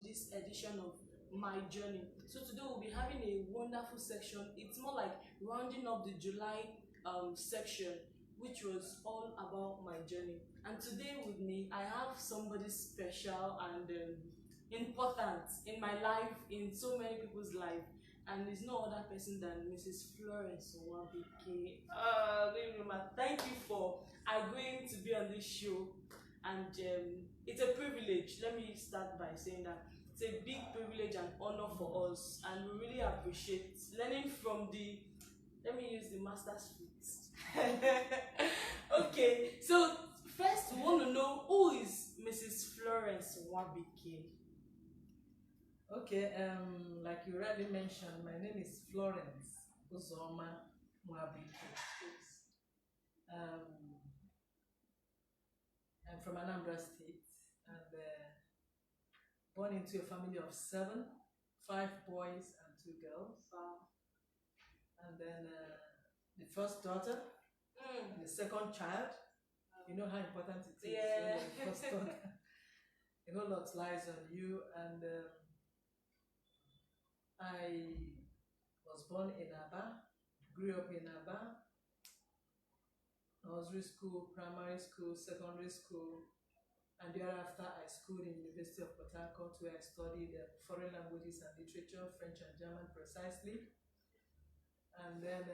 this edition of My Journey. So today we'll be having a wonderful section. It's more like rounding up the July section, which was all about my journey. And today with me, I have somebody special and important in my life, in so many people's life. And it's no other person than Mrs. Florence nwabuike. Thank you for agreeing to be on this show. And it's a privilege. Let me start by saying that it's a big privilege and honor for us, and we really appreciate learning from the, let me use the master's feet. Okay, so first we want to know, who is Mrs. Florence nwabuike? Okay, like you already mentioned, my name is Florence nwabuike. I'm from Anambra State, and born into a family of 7, 5 boys and 2 girls. Wow. And then the first daughter, the second child. You know how important it is. Yeah. The first daughter. A whole lot lies on you. And I was born in Aba, grew up in Aba. Nursery school, primary school, secondary school, and thereafter I schooled in University of Port Harcourt, where I studied foreign languages and literature, French and German precisely. And then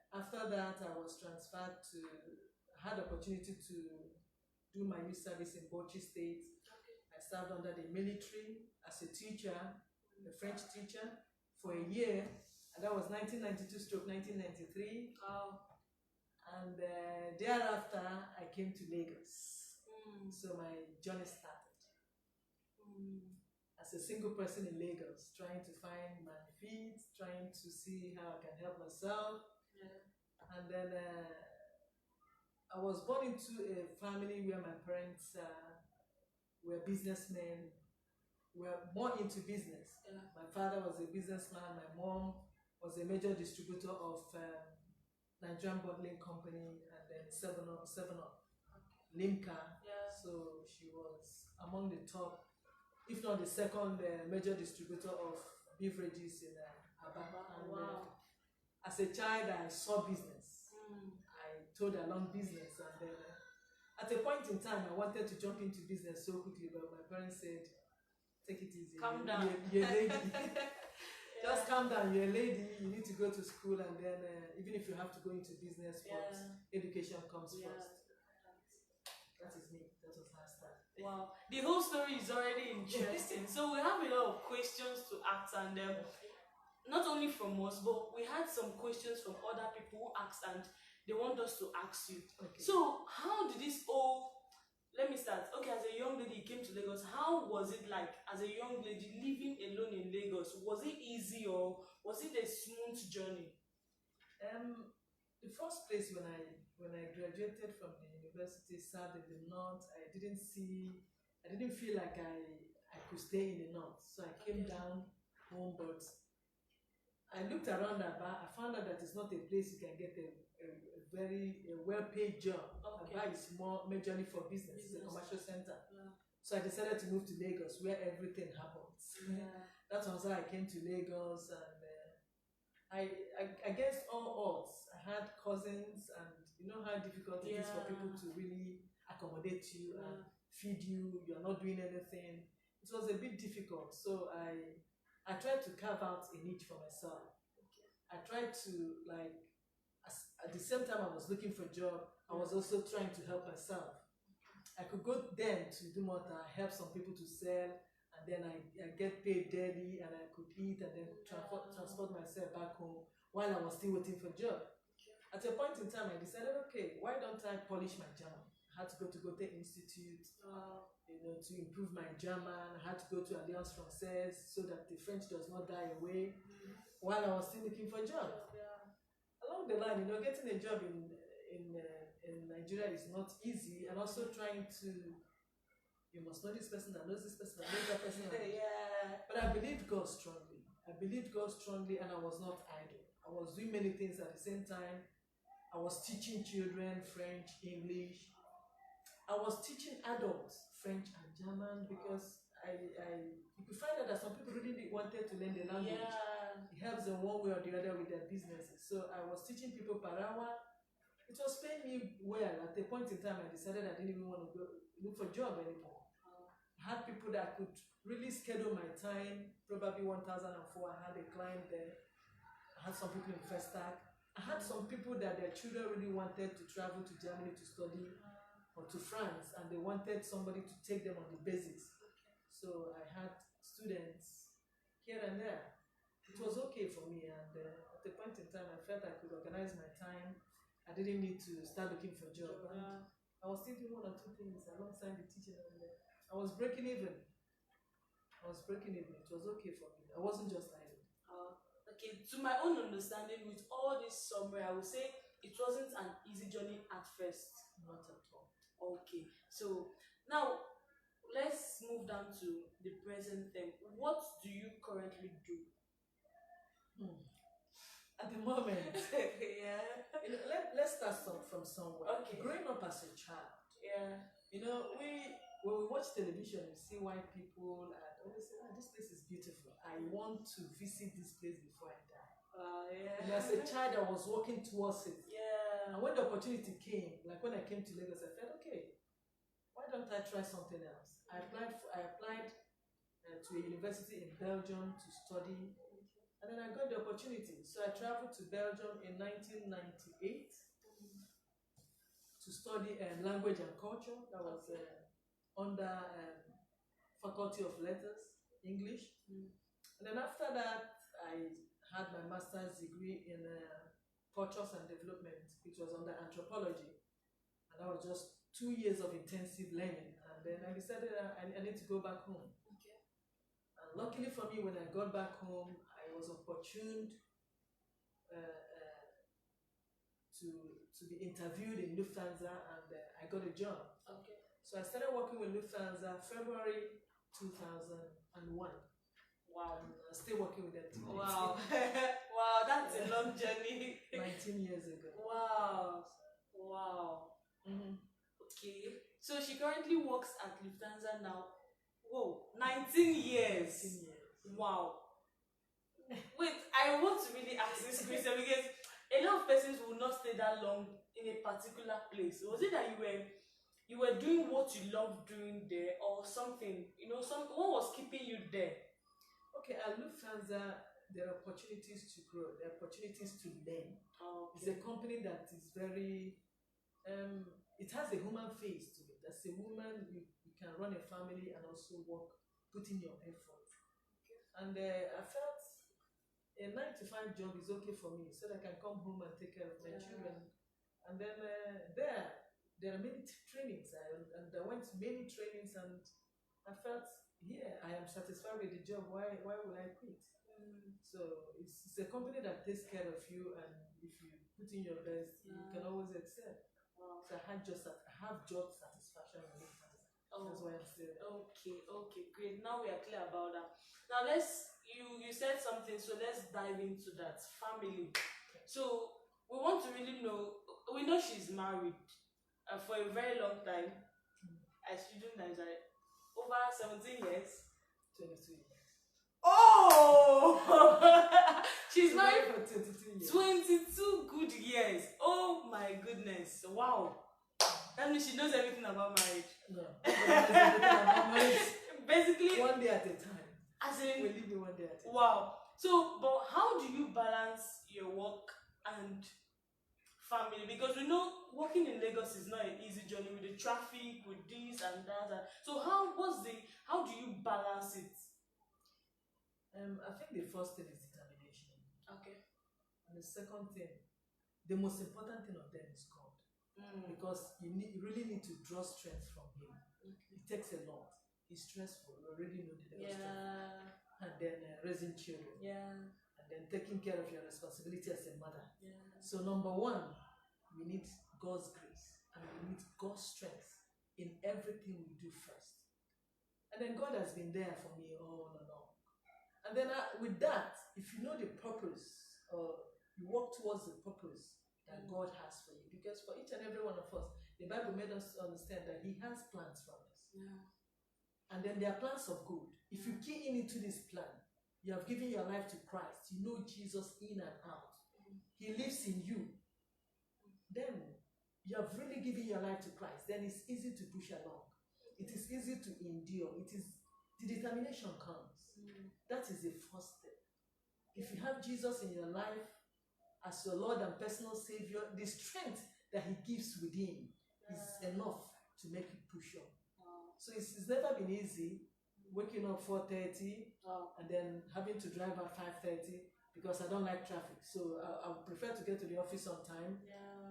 after that, I was transferred to, I had the opportunity to do my youth service in Bauchi State. I served under the military as a teacher, a French teacher, for a year, and that was 1992-1993. Wow. And thereafter, I came to Lagos. So my journey started as a single person in Lagos, trying to find my feet, trying to see how I can help myself. Yeah. And then I was born into a family where my parents were businessmen, were more into business. Yeah. My father was a businessman, my mom was a major distributor of Nigerian bottling company, and then 7-Up, Limca. Yeah. So she was among the top, if not the second major distributor of beverages in Aba. And Wow. as a child, I saw business. I told along business, and then at a point in time, I wanted to jump into business so quickly, but my parents said, "Take it easy. Calm down. You're a lady." Just calm down, you're a lady, you need to go to school, and then even if you have to go into business, but education comes first. That is me. That was how I started. Wow. The whole story is already interesting. So we have a lot of questions to ask, and not only from us, but we had some questions from other people who asked, and they want us to ask you. Okay. So how did this all, let me start. Okay, as a young lady, you came to Lagos. How was it like as a young lady living alone in Lagos? Was it easy, or was it a smooth journey? The first place when I graduated from the university, served in the north, I didn't feel like I could stay in the north. So I came down home, but I looked around Aba. I found out that it's not a place you can get a very well-paid job. Okay. Aba is more majorly for business. It's a commercial center. Yeah. So I decided to move to Lagos, where everything happens. Yeah. That was how I came to Lagos, and I against all odds, I had cousins, and you know how difficult it is for people to really accommodate you and feed you. You're not doing anything. It was a bit difficult, so I tried to carve out a niche for myself. I tried to, like, at the same time I was looking for a job, I was also trying to help myself. I could go then to do more, help some people to sell, and then I get paid daily, and I could eat and then transport myself back home while I was still waiting for a job. At a point in time, I decided, okay, why don't I polish my German? I had to go to Goethe Institute, to improve my German. I had to go to Alliance Française so that the French does not die away while I was still looking for a job. Along the line, getting a job in Nigeria is not easy, and also trying to, you must know this person that knows this person that knows that person. Yeah. But I believed God strongly. And I was not idle. I was doing many things at the same time. I was teaching children French, English. I was teaching adults French and German, because you could find out that some people really wanted to learn the language. Yeah. It helps them one way or the other with their businesses. So I was teaching people per hour. It was paying me well. At the point in time, I decided I didn't even want to go look for a job anymore. I had people that could really schedule my time. Probably 1004, I had a client there. I had some people in Festac. I had some people that their children really wanted to travel to Germany to study or to France, and they wanted somebody to take them on the basics. So I had students here and there. It was okay for me, and at the point in time, I felt I could organize my time. I didn't need to start looking for a job. And I was still doing one or two things alongside the teaching, and I was breaking even. It was okay for me. I wasn't just idle. Okay, to my own understanding, with all this summary, I would say it wasn't an easy journey at first. Not at all. Okay, so now let's move down to the present thing. What do you currently do? At the moment, Yeah. let's start from somewhere. Okay. Growing up as a child, Yeah. when we watch television, we see white people and always say, "Oh, this place is beautiful. I want to visit this place before I die." Yeah. And as a child, I was walking towards it. Yeah. And when the opportunity came, like when I came to Lagos, I felt, okay, why don't I try something else? I applied to a university in Belgium to study, and then I got the opportunity. So I traveled to Belgium in 1998 to study language and culture. That was under Faculty of Letters, English. And then after that, I had my master's degree in cultures and development, which was under anthropology. And that was just 2 years of intensive learning. And then I decided I need to go back home. Okay. And luckily for me, when I got back home, I was opportuned to be interviewed in Lufthansa, and I got a job. Okay. So I started working with Lufthansa February 2001. Wow. I'm still working with them today. Wow. Wow, that's a long journey. 19 years ago. Wow. Wow. Okay. So she currently works at Lufthansa now. Whoa, 19 years. 19 years. Wow. Wait, I want to really ask this question because a lot of persons will not stay that long in a particular place. Was it that you were doing what you loved doing there, or something? What was keeping you there? Okay, at Lufthansa, there are opportunities to grow. There are opportunities to learn. Okay. It's a company that is very, it has a human face to it. As a woman, you can run a family and also work, put in your effort. Okay. And I felt a 9-to-5 job is okay for me, so that I can come home and take care of my children. And then there are many trainings. I went to many trainings, and I felt, I am satisfied with the job. Why will I quit? So it's a company that takes care of you, and if you put in your best, you can always excel. Wow. So I have job satisfaction with it. That's why I'm still there. Okay, great. Now we are clear about that. Now you said something, so let's dive into that. Family. So we want to really know. We know she's married for a very long time. As you do Nigeria, over 17 years. 22 years. Oh! She's married for 22 years. 22 good years. Oh my goodness! Wow. That means she knows everything about marriage. No. About marriage. Basically, one day at a time. As in, we live in one day at a time. Wow. So, but how do you balance your work and family? Because we know working in Lagos is not an easy journey with the traffic, with this and that. So how do you balance it? I think the first thing is determination. Okay. And the second thing, the most important thing of them is God. Because you really need to draw strength from Him. Okay. It takes a lot. It's stressful. You already know the Lagos traffic. And then raising children. And then taking care of your responsibility as a mother. So number one, we need God's grace, and we need God's strength in everything we do first. And then God has been there for me all along. And then with that, if you know the purpose, or you work towards the purpose that God has for you, because for each and every one of us, the Bible made us understand that He has plans for us. And then there are plans of good. If you key in into this plan, you have given your life to Christ. You know Jesus in and out. He lives in you. Then you have really given your life to Christ. Then it's easy to push along. It is easy to endure. It is the determination comes. That is the first step. If you have Jesus in your life as your Lord and personal Savior, the strength that He gives within is enough to make you push on. So it's never been easy waking up 4:30 and then having to drive at 5:30 because I don't like traffic. So I would prefer to get to the office on time,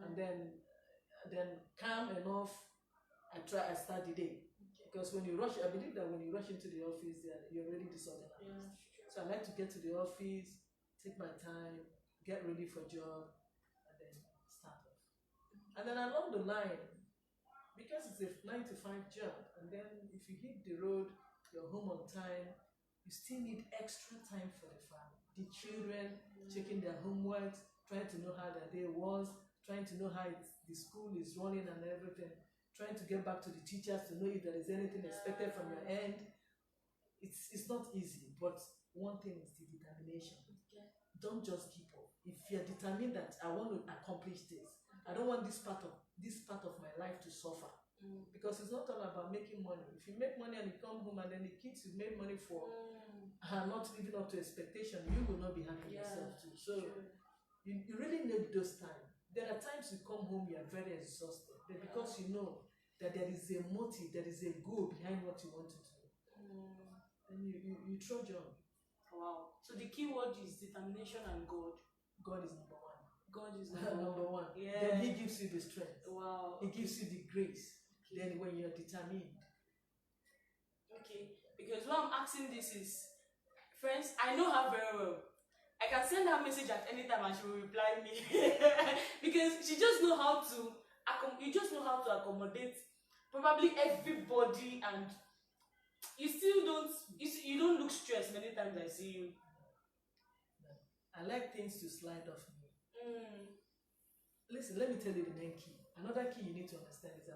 and then calm enough. I start the day. Because when you rush, I believe that when you rush into the office, you're already disorganized. So I like to get to the office, take my time, get ready for job, and then start off. And then along the line, because it's a 9 to 5 job, and then if you hit the road, you're home on time, you still need extra time for the family. The children, checking their homework, trying to know how their day was, trying to know how the school is running and everything, trying to get back to the teachers to know if there is anything expected from your end. It's not easy, but one thing is the determination. Don't just give up. If you're determined that I want to accomplish this, I don't want this part of my life to suffer. Because it's not all about making money. If you make money and you come home and then the kids you made money for are not living up to expectation, you will not be happy yourself too. So you really need those times. There are times you come home, you are very exhausted, but because you know that there is a motive, there is a goal behind what you want to do, and you trudge on. Wow. So the key word is determination and God. God is number one. God is number one. Yeah. Then He gives you the strength. Wow. He gives you the grace. Okay. Then when you're determined. Okay. Because what I'm asking this is, friends, I know her very well. I can send her a message at any time and she will reply me. Because she just know how to accommodate probably everybody, and you don't look stressed many times I see you. I like things to slide off me. Listen, let me tell you the main key. Another key you need to understand is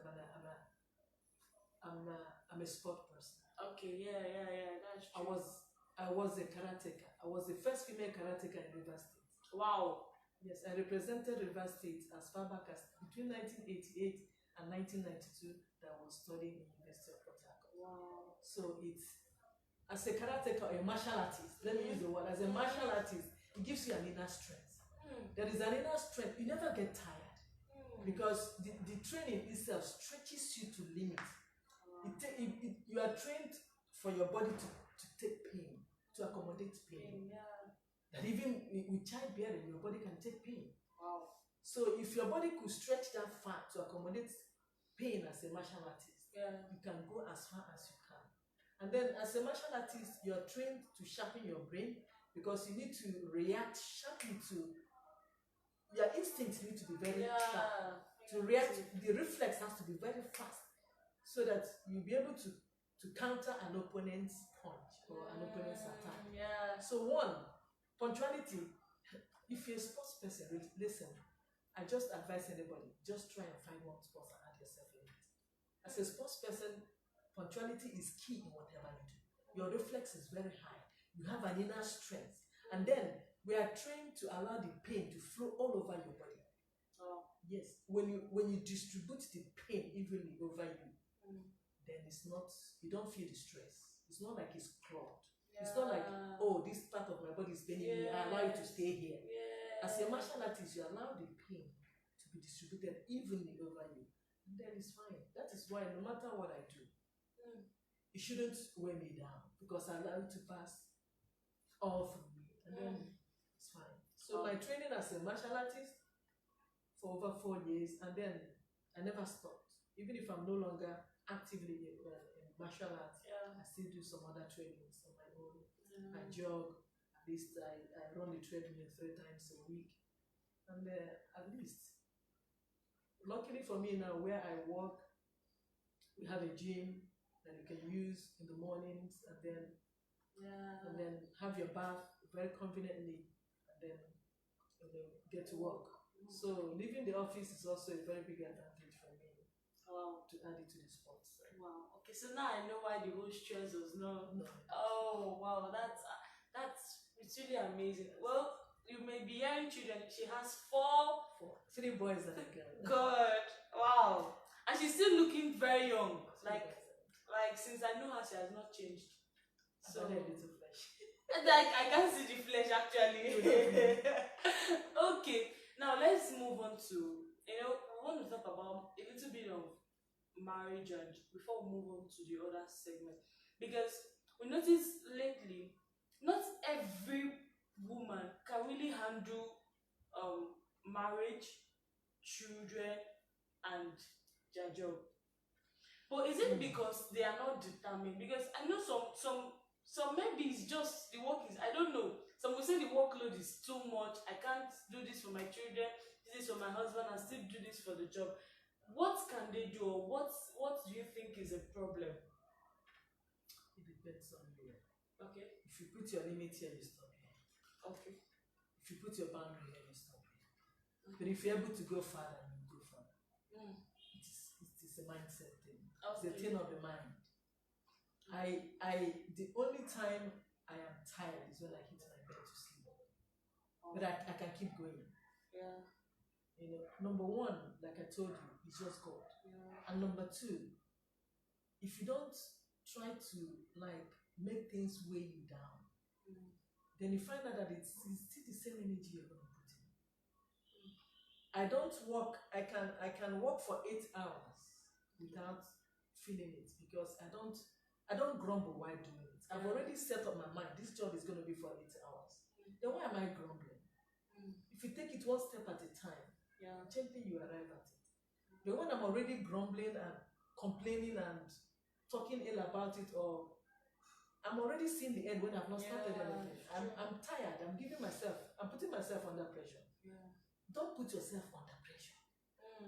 I'm a sport person. Okay, yeah, that's true. I was a karateka. I was the first female karateka in River State. Wow. Yes, I represented River State as far back as between 1988 and 1992 that I was studying in the University of Port Harcourt. Wow. So it's, as a karateka, a martial artist, let me use the word, as a martial artist, it gives you an inner strength. There is an inner strength. You never get tired because the training itself stretches you to limit. You are trained for your body to take pain, to accommodate pain. That even with childbearing, your body can take pain. Wow. So if your body could stretch that far to accommodate pain as a martial artist, you can go as far as you can. And then as a martial artist, you're trained to sharpen your brain because you need to react sharply to your instincts need to be very sharp. To react, the reflex has to be very fast so that you'll be able to counter an opponent's punch or an opponent's attack. So one, punctuality. If you're a sports person, listen, I just advise anybody, just try and find one sport and add yourself in it. As a sports person, punctuality is key in whatever you do. Your reflex is very high. You have an inner strength. And then we are trained to allow the pain to flow all over your body. Yes. When you distribute the pain evenly over you, then you don't feel the stress. It's not like it's clogged. It's not like, oh, this part of my body is paining me, I allow it to stay here. As a martial artist, you allow the pain to be distributed evenly over you. And then it's fine. That is why no matter what I do, it shouldn't weigh me down because I allow it to pass all through me. And then it's fine. So my training as a martial artist for over 4 years, and then I never stopped. Even if I'm no longer actively in martial arts, I still do some other trainings on my own. I jog, at least I run the treadmill 3 times a week. And at least, luckily for me now, where I work, we have a gym that you can use in the mornings, and then have your bath very conveniently, and then get to work. So leaving the office is also a very big advantage for me to add it to the sports. Wow. Okay, so now I know why the whole stress was not. No. Oh wow, that's it's really amazing. Well, you may be hearing children. She has four. Four. 3 boys and a girl. God, wow, and she's still looking very young. Three Like boys and- like since I know her, she has not changed. So I've added a little flesh. like I can see the flesh actually. Okay, now let's move on to we want to talk about a little bit of marriage and before we move on to the other segment, because we notice lately not every woman can really handle marriage, children, and their job. But is it because they are not determined? Because I know some maybe it's just the work is, I don't know. Some will say the workload is too much. I can't do this for my children, this is for my husband, and still do this for the job. What can they do, or what do you think is a problem? It depends on you. Okay. If you put your limit here, you stop here. Okay. If you put your boundary here, you stop here. But if you're able to go further, you go further. It is a mindset thing. It's a thing of the mind. The only time I am tired is when I hit my bed to sleep. But I can keep going. Yeah. Number one, like I told you, is just God. Yeah. And number two, if you don't try to make things weigh you down, then you find out that it's still the same energy you're going to put in. I don't work. I can work for 8 hours without feeling it, because I don't grumble while doing it. I've already set up my mind. This job is going to be for 8 hours. Then why am I grumbling? If you take it one step at a time, gently you arrive at it. But when I'm already grumbling and complaining and talking ill about it, or I'm already seeing the end when I've not started anything. I'm tired. I'm putting myself under pressure. Yeah. Don't put yourself under pressure.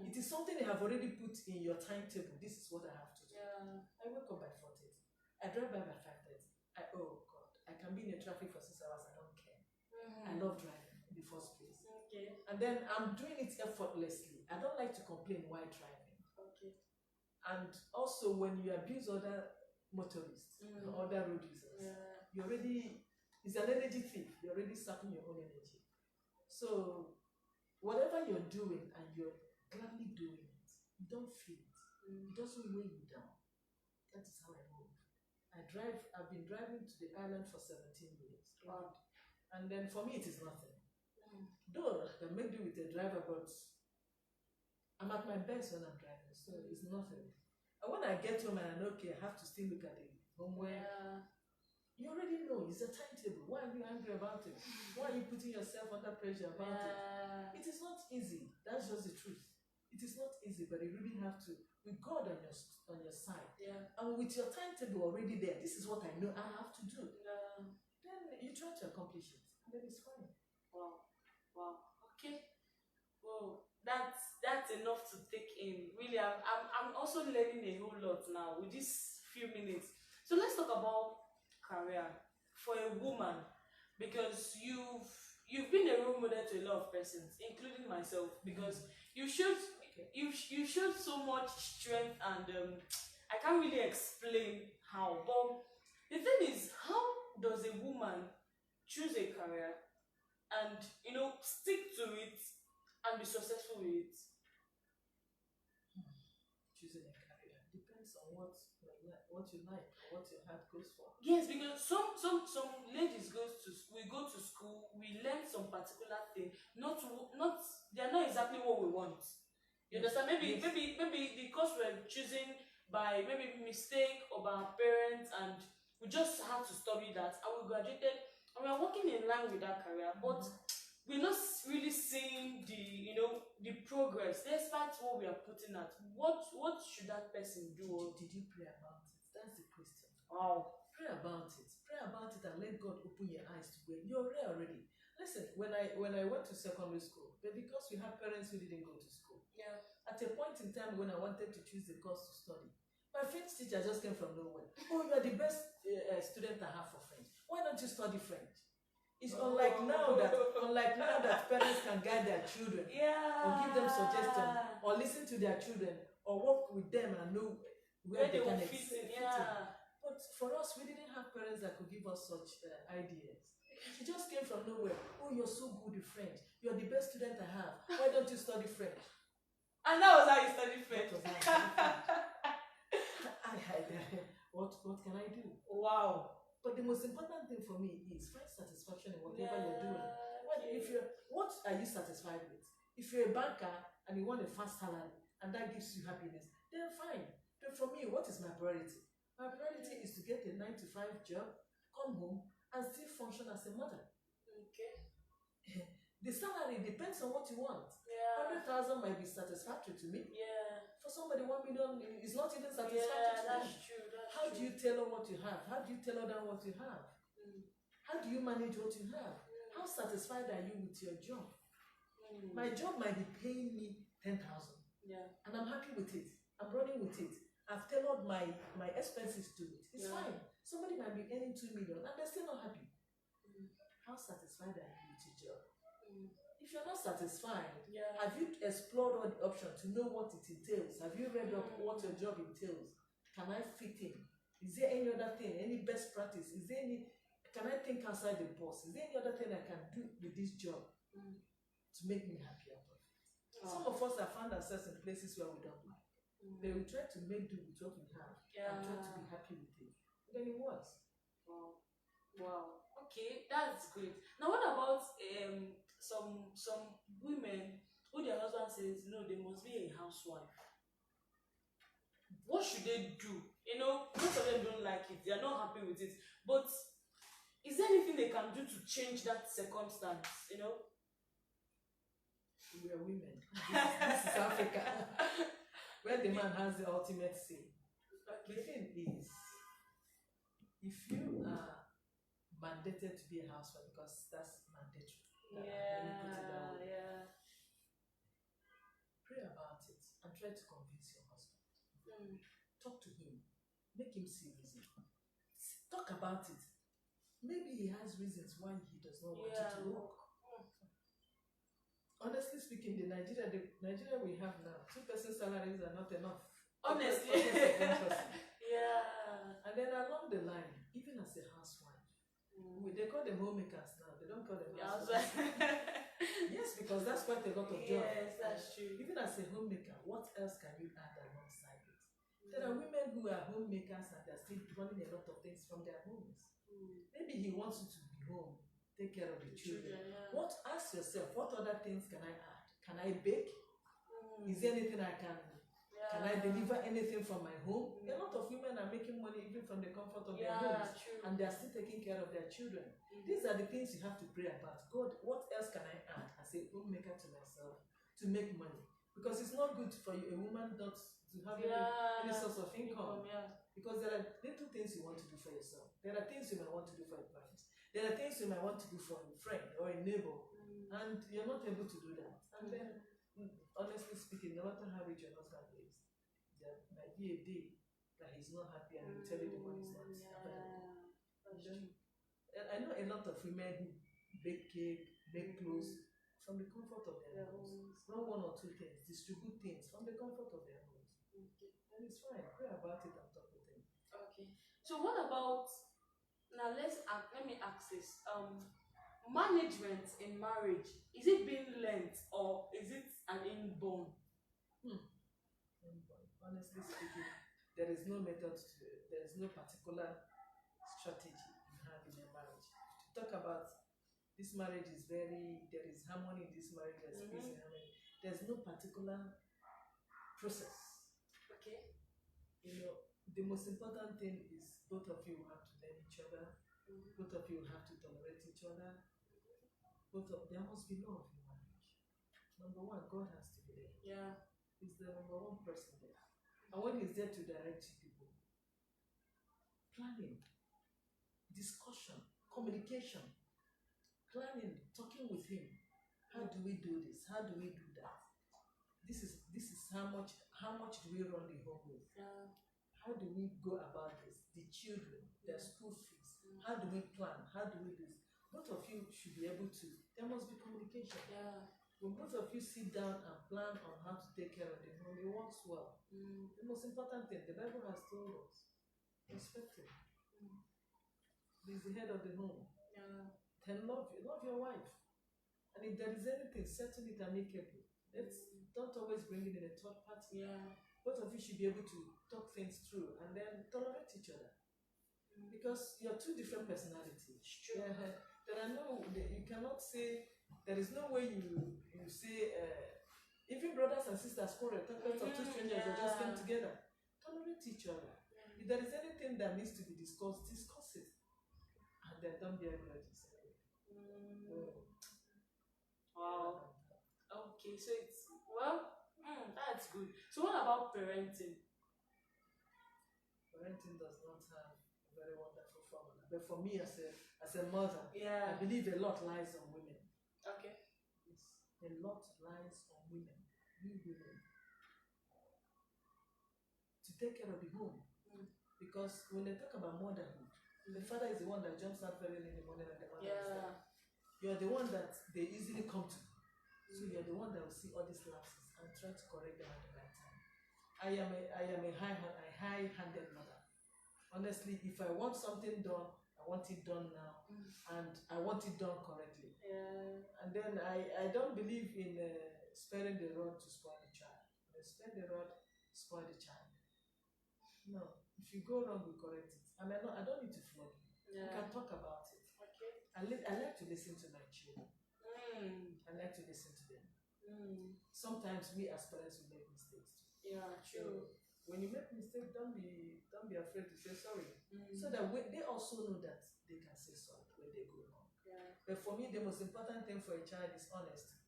It is something you have already put in your timetable. This is what I have to do. Yeah. I wake up by 4:30. I drive by 5:30. Oh God, I can be in the traffic for 6 hours. I don't care. I love driving in the first place. Okay. And then I'm doing it effortlessly. I don't like to complain while driving. Okay. And also, when you abuse other motorists or other road users, it's an energy thief. You're already sucking your own energy. So whatever you're doing and you're gladly doing it, you don't feel it. It doesn't weigh you down. That is how I move. I've been driving to the island for 17 years. Wow. And then for me it is nothing. Though I can make do with a driver, but I'm at my best when I'm driving, so it's nothing. And when I get home and I know, okay, I have to still look at the homework. You already know it's a timetable. Why are you angry about it? Why are you putting yourself under pressure about it? It is not easy. That's just the truth. It is not easy, but you really have to, with God on your side, and with your timetable already there. This is what I know I have to do. Then you try to accomplish it, and then it's fine. Wow. Okay. Well, that's enough to take in. Really, I'm also learning a whole lot now with these few minutes. So let's talk about career for a woman, because you've been a role model to a lot of persons, including myself, because you showed so much strength, and I can't really explain how. But the thing is, how does a woman choose a career and stick to it and be successful with it? Choosing a career depends on what you like, or what your heart goes for. Yes, because some ladies we go to school, we learn some particular thing, not they're not exactly what we want. You understand? Maybe the course we're choosing by maybe mistake or by our parents, and we just have to study that, and we graduated and we're working in line with that career, but we're not really seeing the progress despite what we are putting at. What should that person do? Did you pray about it? That's the question. Wow. Pray about it and let God open your eyes to where you're there already. Listen, when I went to secondary school, but because we have parents who didn't go to school, at a point in time when I wanted to choose the course to study, my French teacher just came from nowhere. Oh, you are the best student I have for French. Why don't you study French? It's unlike now that parents can guide their children, or give them suggestions, or listen to their children, or work with them and know. where they will can fit in. fit in. Yeah. But for us, we didn't have parents that could give us such ideas. It just came from nowhere. Oh, you're so good with French. You're the best student I have. Why don't you study French? And that was how you studied French. What can I do? Wow. But the most important thing for me is find satisfaction in whatever you're doing. What are you satisfied with? If you're a banker and you want a fast salary and that gives you happiness, then fine. But for me, what is my priority? My priority is to get a 9-to-5 job, come home, and still function as a mother. Okay. The salary depends on what you want. Yeah. 100,000 might be satisfactory to me. Yeah. For somebody, 1 million is not even satisfactory to them. That's true. How do you tailor what you have? How do you tailor down what you have? How do you manage what you have? How satisfied are you with your job? My job might be paying me 10,000. Yeah. And I'm happy with it. I'm running with it. I've tailored my expenses to it. It's fine. Somebody might be earning 2 million and they're still not happy. How satisfied are you with your job? If you're not satisfied, have you explored all the options to know what it entails? Have you read up what your job entails? Can I fit in? Is there any other thing, any best practice? Can I think outside the box? Is there any other thing I can do with this job to make me happy out of it? Some of us have found ourselves in places where we don't like. But we try to make do with what we have and try to be happy with it. But then it works. Wow. Okay, that's great. Now what about some women who their husband says no, they must be a housewife? What should they do? Most of them don't like it. They are not happy with it. But is there anything they can do to change that circumstance? We are women. This is Africa, where the man has the ultimate say. The thing is, if you are mandated to be a housewife, because that's mandatory. Pray about it and try to convince your husband. Talk to him. Make him see reason. Talk about it. Maybe he has reasons why he does not want you to work. Honestly speaking, the Nigeria we have now, 2-person salaries are not enough. Honestly. And then along the line, even as a housewife, they call them homemakers now. They don't call them housewives. Yes, because that's quite a lot of job. Yes, that's true. Even as a homemaker, what else can you add alongside it? There are women who are homemakers and they're still running a lot of things from their homes. Maybe he wants you to be home, take care of the children. Ask yourself, what other things can I add? Can I bake? Is there anything I can do? Can I deliver anything from my home? A lot of women are making money even from the comfort of their homes. And they are still taking care of their children. These are the things you have to pray about. God, what else can I add as a homemaker to myself to make money? Because it's not good for you, a woman not to have any source of income. Because there are little things you want to do for yourself. There are things you might want to do for your parents. There are things you might want to do for a friend or a neighbor. And you're not able to do that. And then, honestly speaking, no matter how rich your husband is, there might be a day that he's not happy and he'll tell you the money is not available. I know a lot of women who bake cake, make clothes from the comfort of their homes. Not 1 or 2 things, distribute things from the comfort of their homes. And it's fine. Pray about it and talk with him. Okay. So what about now? Let me ask this. Management in marriage, is it being learned or is it an inborn? Inborn. Honestly speaking, there is no method to it. There is no particular strategy you have in a marriage. To talk about this marriage there is harmony in this marriage, there's peace in harmony. There's no particular process. Okay. The most important thing is both of you have to learn each other. Both of you have to tolerate each other. There must be love in marriage. Number one, God has to be there. He's the number one person there. And when he's there to direct you people, planning, discussion, communication, planning, talking with him. How do we do this? How do we do that? This is how much do we run the home with? How do we go about this? The children, their school fees. How do we plan? How do we do this? Both of you should be able to. There must be communication. when both of you sit down and plan on how to take care of the home, it works well. The most important thing, the Bible has told us, respect him. He's the head of the home. Yeah. Then love your wife. And if there is anything, settle it amicably. Don't always bring it in a third party. Yeah. Both of you should be able to talk things through and then tolerate each other. Because you're two different personalities. It's true. Yeah. There are you cannot say, there is no way you say, even brothers and sisters quarrel, talk of two strangers that just came together. Tolerate each other. If there is anything that needs to be discussed, discuss it. And then don't be grudges. Wow. Okay, so it's, well, that's good. So what about parenting? Parenting does not have a very wonderful formula. But for me as a mother, Yeah. I believe a lot lies on women. Okay. Yes. A lot lies on women. We women. To take care of the home. Because when they talk about motherhood, the father is the one that jumps out very early in the morning and the mother is there. You're the one that they easily come to. So you're the one that will see all these lapses and try to correct them at the right time. I am a high-handed mother. Honestly, if I want something done, I want it done now, and I want it done correctly. Yeah. And then I don't believe in sparing the rod to spoil the child. Spare the rod, spoil the child. No, if you go wrong, we correct it. I don't need to flog you. We can talk about it. Okay. I like to listen to my children. I like to listen to them. Sometimes we as parents will make mistakes too. Yeah, true. So when you make mistakes, don't be afraid to say sorry. So that they also know that they can say sorry when they go wrong. Yeah. But for me, the most important thing for a child is honesty.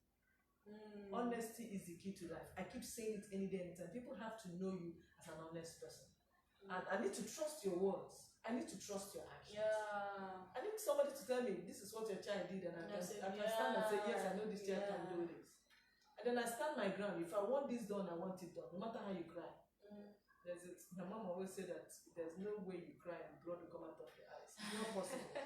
Honesty is the key to life. I keep saying it any day, anytime. People have to know you as an honest person. And I need to trust your words. I need to trust your actions. Yeah. I need somebody to tell me this is what your child did, and I can stand and say, yes, I know this child can do this. And then I stand my ground. If I want this done, I want it done, no matter how you cry. My mom always said that there's no way you cry and blood will come out of your eyes. It's not possible.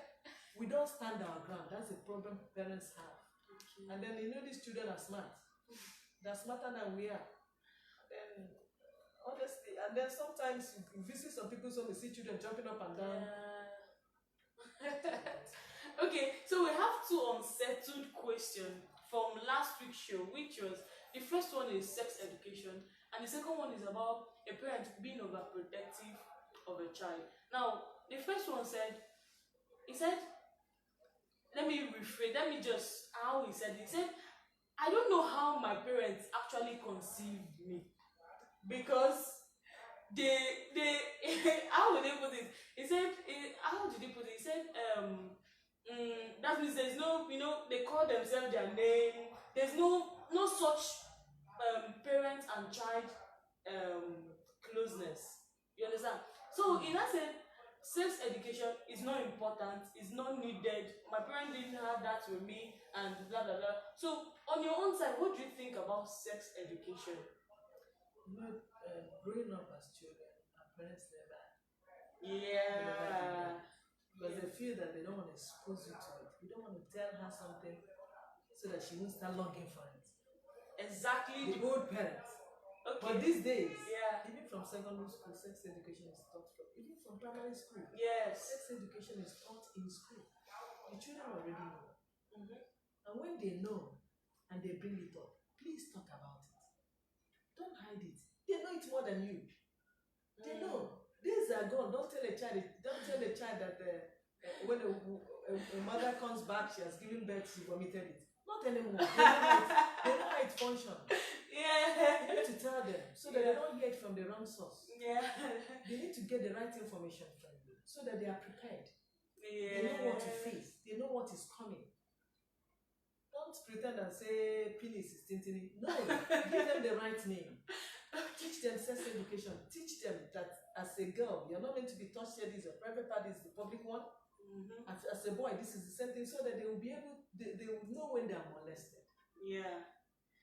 We don't stand our ground. That's the problem parents have. Okay. And then these children are smart. They're smarter than we are. Then honestly, and then sometimes you visit some people's home, you see children jumping up and down. Okay, so we have two unsettled questions from last week's show, which was, the first one is sex education, and the second one is about a parent being overprotective of a child. Now, the first one said, let me just, how he said, I don't know how my parents actually conceived me, because they how would they put it? He said, how did he put it? He said, that means there's no, they call themselves their name. There's no such parent and child closeness. You understand? So in that sense, sex education is not important, it's not needed. My parents didn't have that with me, and blah blah blah. So on your own side, what do you think about sex education? Growing up as children, our parents never. Yeah. Because they feel that they don't want to expose you to it. You don't want to tell her something so that she won't start longing for it. Exactly. The old parents. Okay. But these days, even from secondary school, sex education is taught from. Even from primary school, sex education is taught in school. The children already know. And when they know and they bring it up, please talk about it. Don't hide it. They know it more than you. They know. Days are gone. Don't tell a child that when a mother comes back, she has given birth, she vomited it. Not anymore. They know how it functions. You need to tell them so that they don't hear it from the wrong source. They need to get the right information from you so that they are prepared. They know what to face. They know what is coming. Don't pretend and say penis is tintini. No, give them the right name. Teach them sex education. Teach them that as a girl, you're not meant to be touched here. This is a private part, this is the public one. As a boy, this is the same thing, so that they will be able, they will know when they are molested.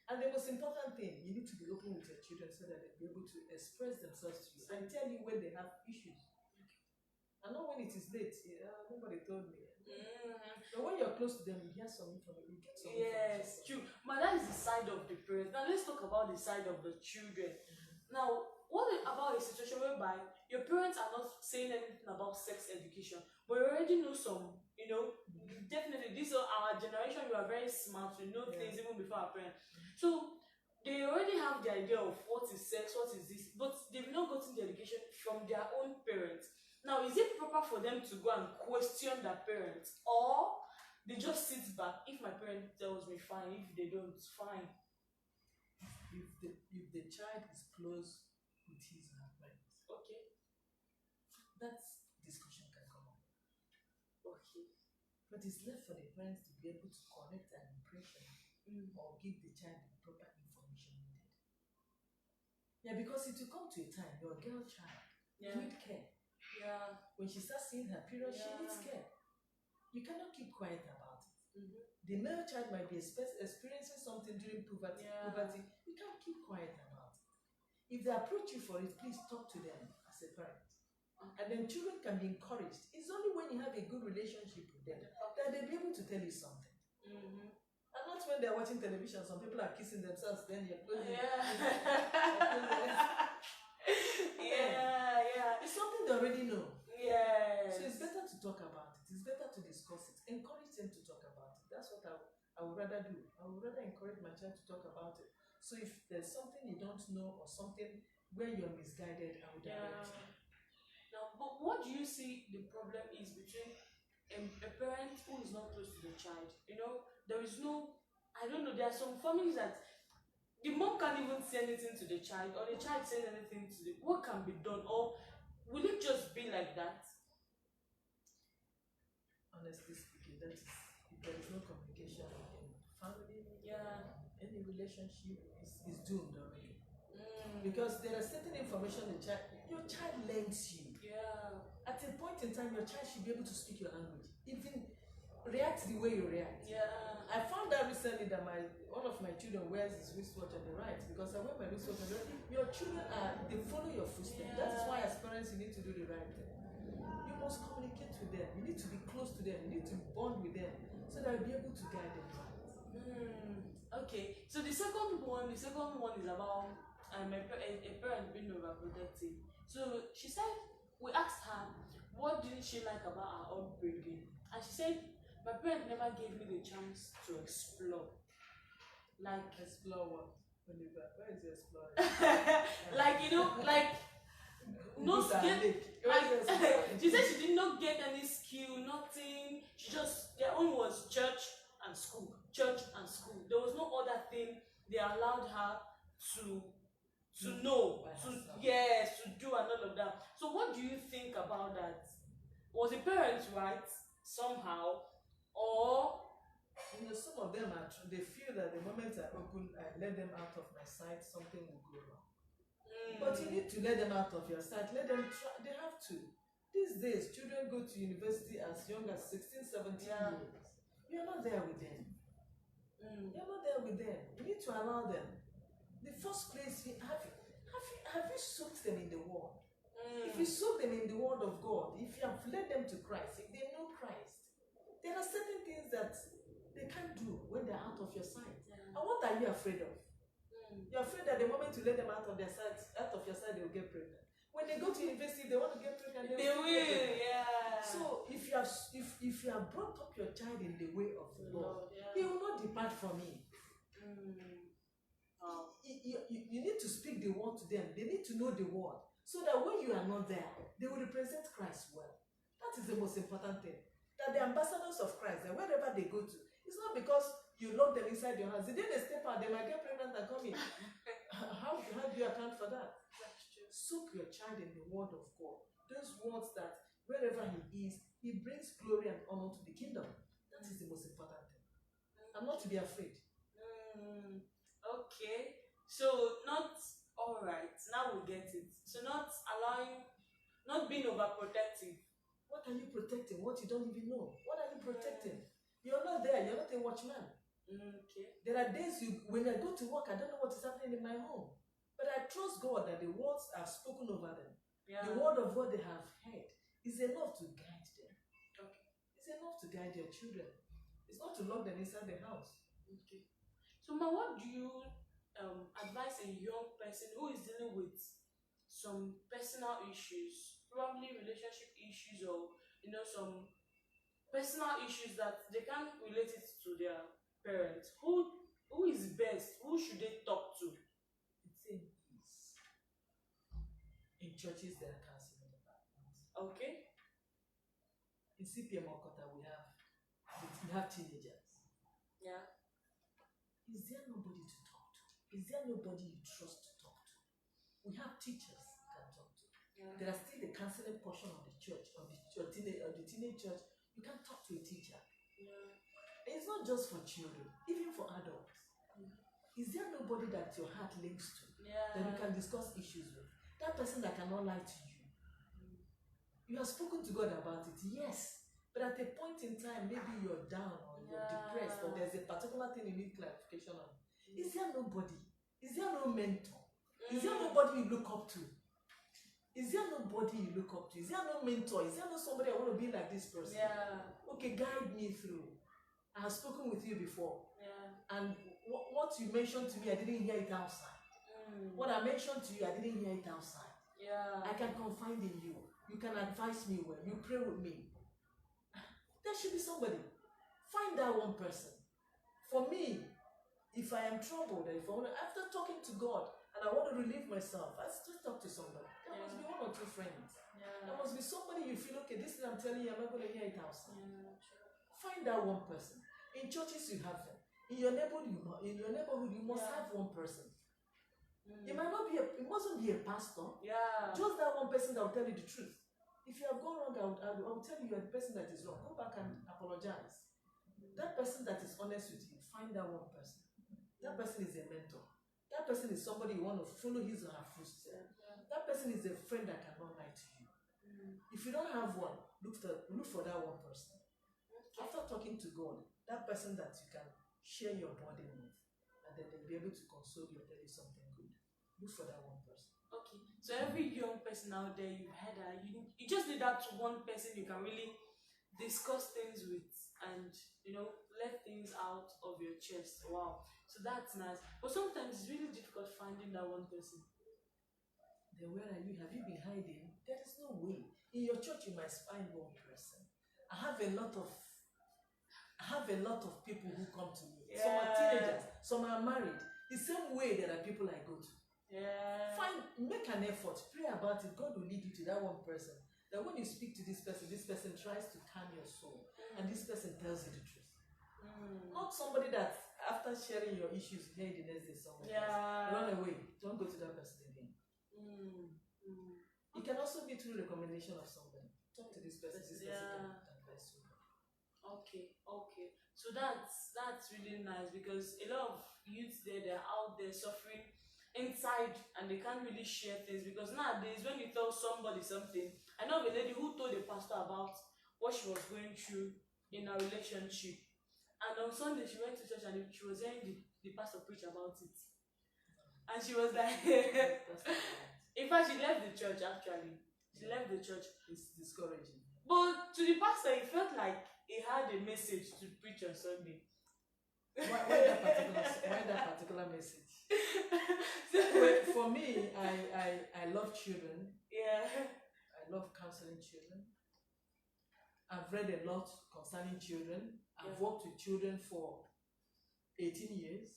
And the most important thing, you need to be open with your children so that they'll be able to express themselves to you and tell you when they have issues. And not when it is late. Nobody told me. But when you're close to them, you hear some information, you get some Yes, information. true. But that is the side of the parents. Now let's talk about the side of the children. Now, what about a situation whereby your parents are not saying anything about sex education, but you already know some, definitely this is our generation, we are very smart, we know things even before our parents. So they already have the idea of what is sex, what is this, but they've not gotten the education from their own parents. Now, is it proper for them to go and question their parents, or they just sit back? If my parent tells me, fine. If they don't, fine. If the child is close with his or her parents, Okay. that discussion can come up. Okay. But it's left for the parents to be able to correct an impression or give the child the proper information needed. Yeah, because it will come to a time, your girl child need care. Yeah. When she starts seeing her period, she needs care. You cannot keep quiet about it. The male child might be experiencing something during puberty. You can't keep quiet about it. If they approach you for it, please talk to them as a parent. And then children can be encouraged. It's only when you have a good relationship with them that they'll be able to tell you something. And not when they're watching television, some people are kissing themselves, then you're closing. It's something they already know. So it's better to talk about it. It's better to discuss it. Encourage them to talk about it. That's what I would rather do. I would rather encourage my child to talk about it. So if there's something you don't know or something where you're misguided, I would direct you. Now, but what do you see the problem is between a parent who is not close to the child? There is no, I don't know, there are some families that the mom can't even say anything to the child, or the child says anything to the, what can be done? Or will it just be like that? Honestly speaking, that is, if there is no communication in family, any relationship is doomed already. Because there are certain information your child learns you. At a point in time, your child should be able to speak your language, even react the way you react. I found out recently that one of my children wears his wristwatch on the right, because I wear my wristwatch on the right. Your children they follow your footsteps. That is why as parents you need to do the right thing. You must communicate with them. You need to be close to them. You need to bond with them so that you'll be able to guide them right. Okay. So the second one is about a parent being overprotective. So she said, we asked her what didn't she like about our upbringing, and she said, my parents never gave me the chance to explore. Like explore what? Where is the exploring? no skill. She said she did not get any skill, nothing. She just, their own was church and school. There was no other thing they allowed her to know, to do and all of that. So what do you think about that? Was the parents right somehow, or some of them they feel that the moment I let them out of my sight, something will go wrong. But you need to let them out of your sight. Let them try. They have to. These days, children go to university as young as 16, 17 years. You're not there with them. You're not there with them. You need to allow them. The first place, have you soaked them in the word? If you soak them in the word of God, if you have led them to Christ, if they know Christ, there are certain things that they can't do when they're out of your sight. And what are you afraid of? You're afraid that the moment you let them out of your sight, they will get pregnant. When they go to university, they want to get pregnant. They will. So if you have brought up your child in the way of the Lord, he will not depart from it. You need to speak the word to them. They need to know the word, so that when you are not there, they will represent Christ well. That is the most important thing. That the ambassadors of Christ, that wherever they go to, it's not because you lock them inside your house. The day they step out, they might get pregnant and come in. How do you account for that? Soak your child in the word of God. Those words that wherever he is, he brings glory and honor to the kingdom. That is the most important thing. And not to be afraid. Okay. So not all right. Now we get it. So not being overprotective. What are you protecting? What you don't even know. What are you protecting? You're not there. You're not a watchman. Okay. There are days when I go to work, I don't know what is happening in my home. But I trust God that the words are spoken over them. The word of what they have heard is enough to guide them. Okay. It's enough to guide your children. It's not to lock them inside the house. Okay. So, ma, what do you advise a young person who is dealing with some personal issues, probably relationship issues, or some personal issues that they can't relate it to their parents? Who is best? Who should they talk to? The thing is, in churches there are counseling departments. Okay. In CPM Okota we have teenagers. Yeah. Is there nobody to talk to? Is there nobody you trust to talk to? We have teachers you can talk to. Yeah. There are still the counseling portion of the church, of the teenage church. You can talk to a teacher. Yeah. And it's not just for children, even for adults. Is there nobody that your heart links to, that you can discuss issues with? That person that cannot lie to you. You have spoken to God about it, yes. But at a point in time, maybe you're down or you're depressed, or there's a particular thing you need clarification on. Is there nobody? Is there no mentor? Is there nobody you look up to? Is there nobody you look up to? Is there no mentor? Is there no somebody I want to be like this person? Yeah. Okay, guide me through. I have spoken with you before. Yeah. And what you mentioned to me, I didn't hear it outside. What I mentioned to you, I didn't hear it outside. Yeah. I can confide in you. You can advise me well. You pray with me. There should be somebody. Find that one person. For me, if I am troubled, after talking to God and I want to relieve myself, I still talk to somebody. There must be one or two friends. Yeah. There must be somebody you feel, okay, this thing I'm telling you, I'm not going to hear it outside. Yeah, sure. Find that one person. In churches, you have them. In your neighborhood, you must have one person. It might not be it mustn't be a pastor. Yeah. Just that one person that will tell you the truth. If you have gone wrong, I will tell you you're the person that is wrong. Go back and apologize. That person that is honest with you, find that one person. That person is a mentor. That person is somebody you want to follow his or her footsteps. That person is a friend that cannot lie to you. If you don't have one, look for that one person. After talking to God, that person that you can share your burden with, and then they'll be able to console you or tell you something good. Look for that one person. Okay. So every young person out there, you've had you just need that one person you can really discuss things with and let things out of your chest. Wow. So that's nice. But sometimes it's really difficult finding that one person. Then where are you? Have you been hiding? There is no way. In your church, you must find one person. I have a lot of people who come to me. Yeah. Some are teenagers, some are married. The same way there are people I go to. Yeah. Make an effort, pray about it. God will lead you to that one person. That when you speak to this person tries to calm your soul, and this person tells you the truth. Not somebody that after sharing your issues, hear the next day somewhere else. Run away. Don't go to that person again. It can also be through recommendation of somebody. Talk to this person. This person can advise you. Okay. So that's really nice, because a lot of youths they're out there suffering inside and they can't really share things, because nowadays when you tell somebody something, I know of a lady who told a pastor about what she was going through in a relationship, and on Sunday she went to church and she was hearing the pastor preach about it, and she was like in fact she left the church. Actually she left the church. It's discouraging, but to the pastor it felt like he had a message to preach on Sunday. why that particular message? For me, I love children. Yeah. I love counseling children. I've read a lot concerning children. I've worked with children for 18 years.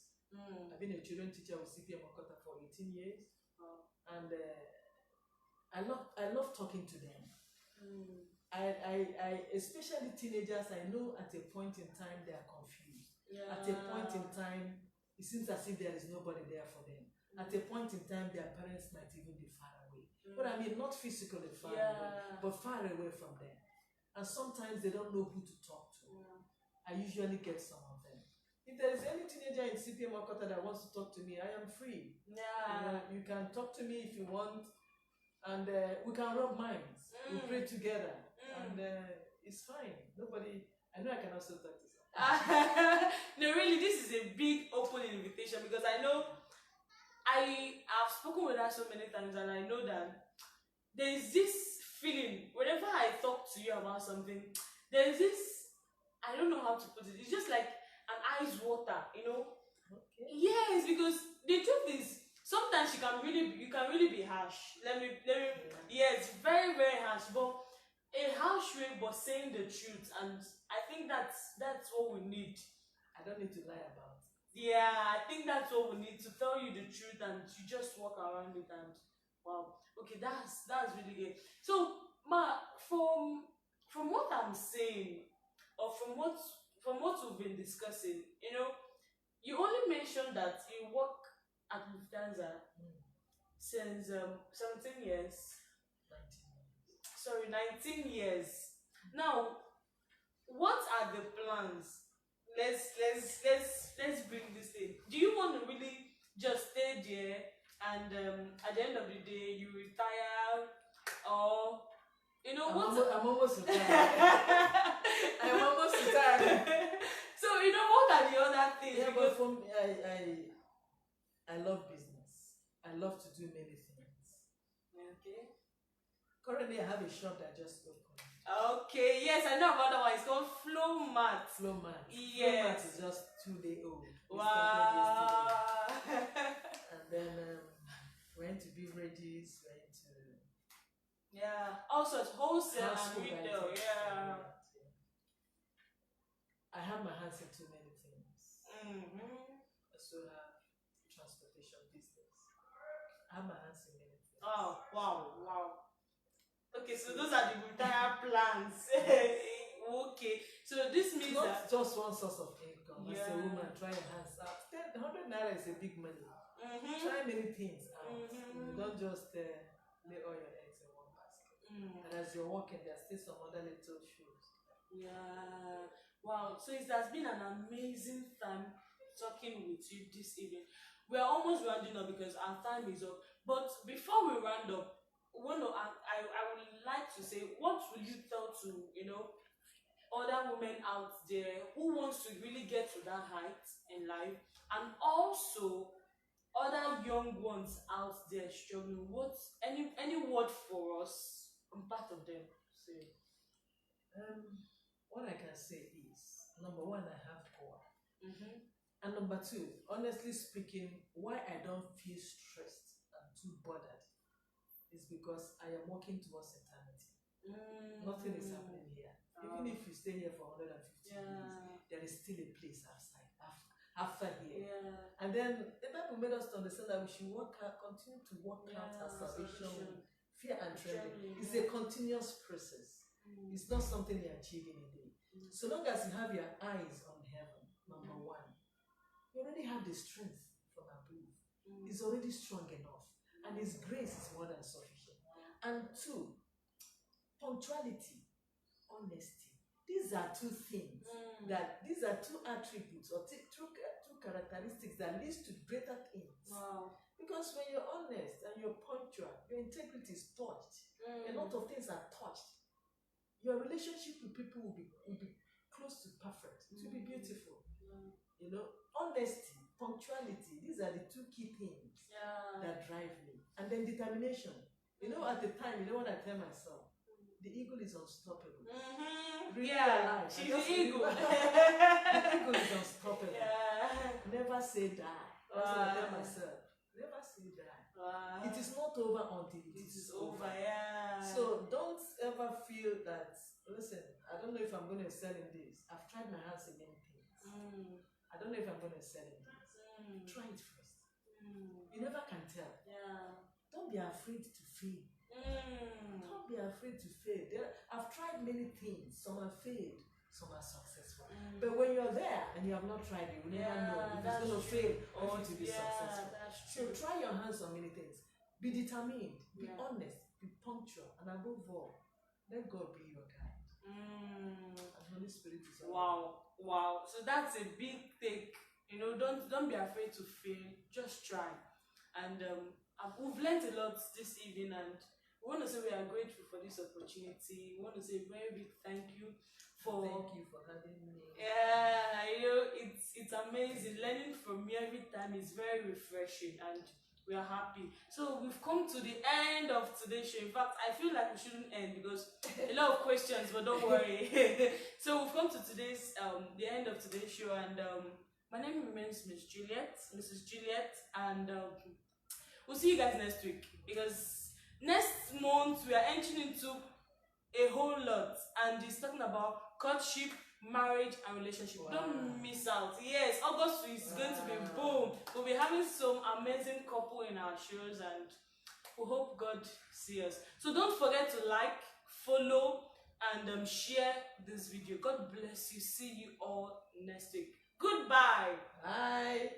I've been a children teacher with CPM Okota for 18 years. And I love talking to them. I especially teenagers, I know at a point in time they are confused. At a point in time, it seems as if there is nobody there for them. At a point in time, their parents might even be far away. But I mean, not physically far away, but far away from them. And sometimes they don't know who to talk to. I usually get some of them. If there is any teenager in CPM Okota that wants to talk to me, I am free. You can talk to me if you want, and we can rub minds. We pray together, and it's fine. I know I can also talk to someone. No, really, this is a big open invitation, because I know I have spoken with her so many times, and I know that there is this feeling whenever I talk to you about something, there is this I don't know how to put it. It's just like an ice water, you know. Okay. Yes, because the truth is sometimes you can really be harsh. Yes, very very harsh, but a harsh way, but saying the truth, and I think that's what we need. I don't need to lie about it. Yeah, I think that's what we need, to tell you the truth and you just walk around it. And wow, okay, that's really good. So ma, from what I'm saying, or from what we've been discussing, you know, you only mentioned that you work at Lufthansa Mm. since 17 years. 19 years. Sorry, 19 years. Now, what are the plans? Let's bring this in. Do you want to really just stay there and at the end of the day you retire, or you know what? I'm almost retired. I'm almost retired. So you know what are the other things? Yeah, Because but for me, I love business. I love to do many things. okay. Currently, I have a shop that just opened. Okay, yes, I know about that one. It's called Flow Mat. Flow Mat. Yes. Flow Mat is just 2 day old. We started Wow. yesterday. And then we're into beverages, we're into Yeah, also it's wholesale and household retail. items. Yeah. I have my hands in too many things. Mm-hmm. I also have transportation business. I have my hands in many things. Oh, wow, wow. Okay, so those are the entire plans. Okay, so this means Not that just one source of income. As a Yeah. woman, try your hands out. 100 naira is a big money. mm-hmm. Try many things out. Mhm. Don't just lay all your eggs in one basket. And as you're walking, there's still some other little shoes. Yeah. Wow. So it has been an amazing time talking with you this evening. We're almost rounding up because our time is up. But before we round up, I would like to say, what will you tell to, you know, other women out there who wants to really get to that height in life, and also other young ones out there struggling? What's any word for us? I'm part of them. Say. What I can say is, number one, I have power. Mm-hmm. And number two, honestly speaking, why I don't feel stressed and too bothered is because I am working towards eternity. Nothing is happening here. Even if you stay here for 150 years, there is still a place outside, after here. Yeah. And then the Bible made us to understand that we should continue to work out our salvation with fear and trembling. It's a continuous process. It's not something you achieve in a day. So long as you have your eyes on heaven, number one, you already have the strength from above. It's already strong enough. And His grace is more than sufficient. And two, punctuality, honesty. These are two things these are two attributes or two characteristics that leads to greater things. Wow. Because when you're honest and you're punctual, your integrity is touched. A lot of things are touched. Your relationship with people will be close to perfect. It will be beautiful. You know, honesty, punctuality, these are the two key things that drive me. And then determination. You know, at the time, you know what I tell myself? The eagle is unstoppable. She's the eagle. The eagle is unstoppable. Yeah. Never say die. That's what I tell myself. Never say die. It is not over until it is over. Yeah. So don't ever feel that, listen, I don't know if I'm going to excel in this. I've tried my hands in many things. I don't know if I'm going to excel in this. Try it first. You never can tell. Yeah. Don't be afraid to fail. Don't be afraid to fail. I've tried many things. Some have failed, some are successful. But when you're there and you have not tried, you will never know if it's going to fail or if it will be successful. So try your hands on many things. Be determined, be honest, be punctual, and above all, let God be your guide. And Holy Spirit is your Wow. So that's a big take. You know, don't be afraid to fail. Just try. And we've learned a lot this evening, and we want to say we are grateful for this opportunity. We want to say a very big thank you for having me. Yeah, you know, it's amazing. Learning from you every time is very refreshing, and we are happy. So we've come to the end of today's show. In fact, I feel like we shouldn't end because a lot of questions, but don't worry. So we've come to today's the end of today's show, and my name remains Mrs. Juliet, and we'll see you guys next week, because next month we are entering into a whole lot, and it's talking about courtship, marriage, and relationship. Wow. Don't miss out. Yes, August is going to be boom. We'll be having some amazing couple in our shows, and we hope God see us. So don't forget to like, follow, and share this video. God bless you. See you all next week. Goodbye. Bye.